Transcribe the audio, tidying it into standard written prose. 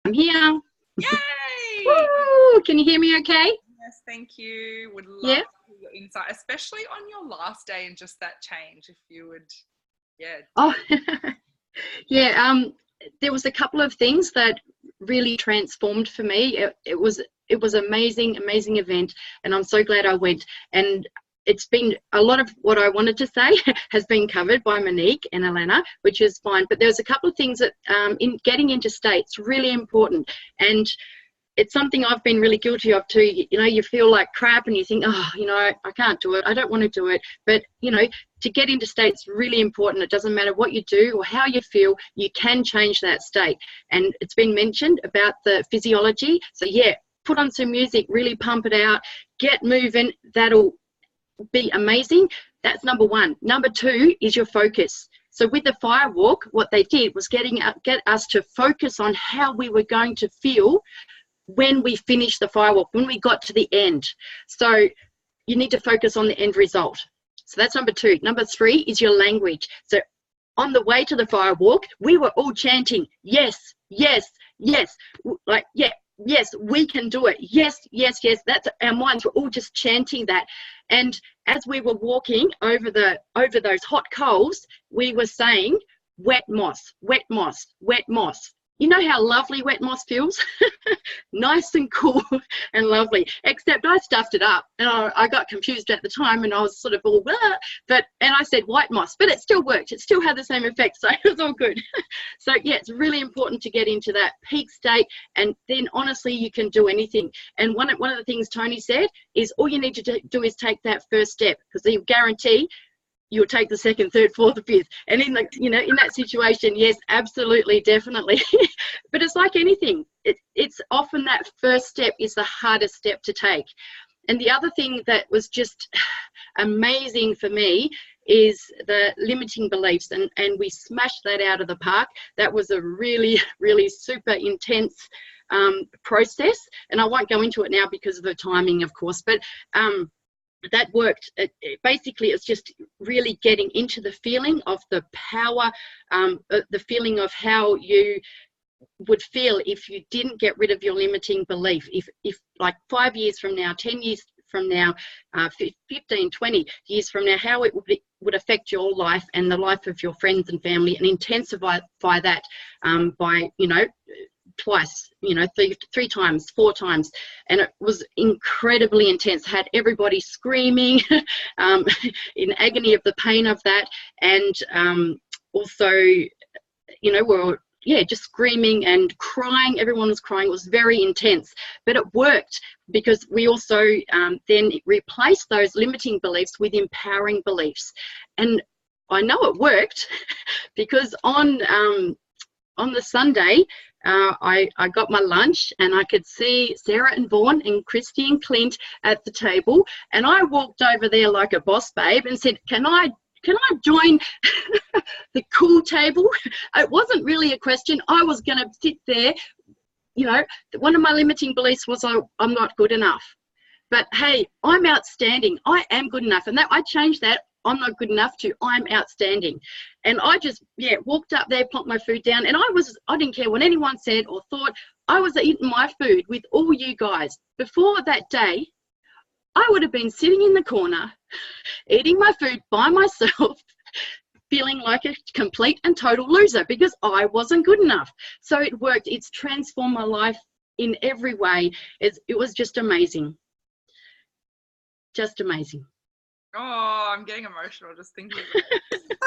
I'm here. Yay! Woo! Can you hear me okay? Yes, thank you. Would love Yeah. to hear your insight, especially on your last day and just that change. If you would, Oh, yeah. There was a couple of things that really transformed for me. It was amazing event, and I'm so glad I went. And it's been a lot of what I wanted to say has been covered by Monique and Alana, which is fine. But there's a couple of things that in getting into state's really important, and it's something I've been really guilty of too. You know, you feel like crap and you think, oh, you know, I can't do it. I don't want to do it. But, you know, to get into state's really important. It doesn't matter what you do or how you feel, you can change that state. And it's been mentioned about the physiology. So, yeah, put on some music, really pump it out, get moving. That'll be amazing. That's number one. Number two is your focus. So with the fire walk, what they did was get us to focus on how we were going to feel when we finished the firewalk, when we got to the end. So you need to focus on the end result. So that's number two. Number three is your language. So on the way to the firewalk, we were all chanting, yes, yes, yes, like, yeah, yes, we can do it. Yes, yes, yes. That's our minds were all just chanting that. And as we were walking over those hot coals, we were saying, wet moss, wet moss, wet moss. You know how lovely wet moss feels? Nice and cool and lovely, except I stuffed it up and I got confused at the time and I was sort of all, and I said white moss, but it still worked. It still had the same effect, so it was all good. So yeah, it's really important to get into that peak state, and then honestly, you can do anything. And one of the things Tony said is all you need to do is take that first step, because you guarantee you'll take the second, third, fourth, or fifth. And in that situation, yes, absolutely, definitely. But it's like anything. It's often that first step is the hardest step to take. And the other thing that was just amazing for me is the limiting beliefs, and we smashed that out of the park. That was a really, really super intense process, and I won't go into it now because of the timing, of course, but that worked. Basically, it's just really getting into the feeling of the power, the feeling of how you would feel if you didn't get rid of your limiting belief. If like 5 years from now, 10 years from now, 15, 20 years from now, how it would affect your life and the life of your friends and family, and intensify that by, you know, twice, you know, three times, 4 times. And it was incredibly intense. Had everybody screaming in agony of the pain of that. And also, you know, we're just screaming and crying. Everyone was crying. It was very intense, but it worked because we also then replaced those limiting beliefs with empowering beliefs. And I know it worked because on the Sunday, I got my lunch and I could see Sarah and Vaughan and Christy and Clint at the table, and I walked over there like a boss babe and said, can I join the cool table? It wasn't really a question. I was going to sit there. You know, one of my limiting beliefs was I'm not good enough. But hey, I'm outstanding. I am good enough. And that I changed that. I'm not good enough to I'm outstanding. And I just, walked up there, plonked my food down, and I didn't care what anyone said or thought. I was eating my food with all you guys. Before that day, I would have been sitting in the corner, eating my food by myself, feeling like a complete and total loser because I wasn't good enough. So it worked. It's transformed my life in every way. It was just amazing. Just amazing. Oh, I'm getting emotional just thinking about it.